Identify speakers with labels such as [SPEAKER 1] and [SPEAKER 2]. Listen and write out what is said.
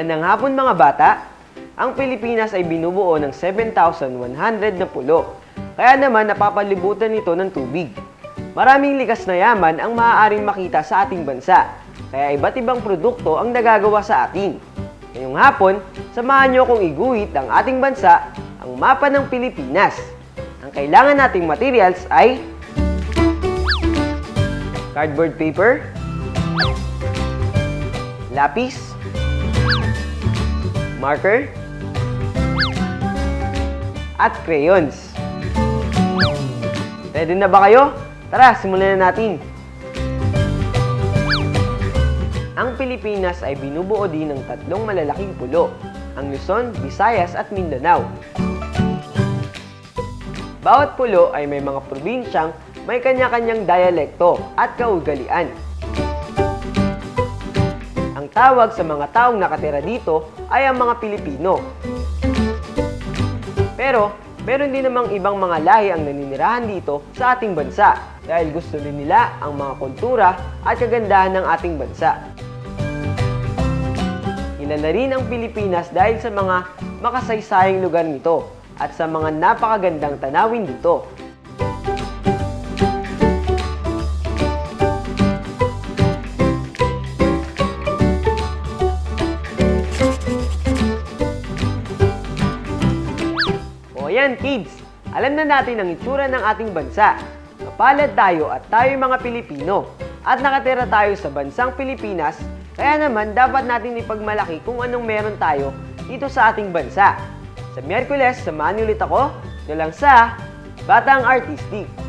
[SPEAKER 1] Magandang hapon mga bata! Ang Pilipinas ay binubuo ng 7,100 na pulo. Kaya naman napapalibutan ito ng tubig. Maraming likas na yaman ang maaaring makita sa ating bansa. Kaya iba't ibang produkto ang nagagawa sa atin. Ngayong hapon, samahan niyo akong iguhit ang ating bansa, ang mapa ng Pilipinas. Ang kailangan nating materials ay cardboard paper, lapis, marker, at crayons. Ready na ba kayo? Tara, simulan na natin! Ang Pilipinas ay binubuo din ng tatlong malalaking pulo, ang Luzon, Visayas at Mindanao. Bawat pulo ay may mga probinsyang may kanya-kanyang dialekto at kaugalian. Ang tawag sa mga taong nakatira dito ay ang mga Pilipino. Pero, meron din namang ibang mga lahi ang naninirahan dito sa ating bansa dahil gusto rin nila ang mga kultura at kagandahan ng ating bansa. Kilala rin ang Pilipinas dahil sa mga makasaysayang lugar nito at sa mga napakagandang tanawin dito. O ayan kids, alam na natin ang itsura ng ating bansa. Mapalad tayo at tayo mga Pilipino at nakatira tayo sa bansang Pilipinas. Kaya naman, dapat natin ipagmalaki kung anong meron tayo dito sa ating bansa. Sa Miyerkules, samahan niyo ulit ako, ito lang sa Batang Artistic.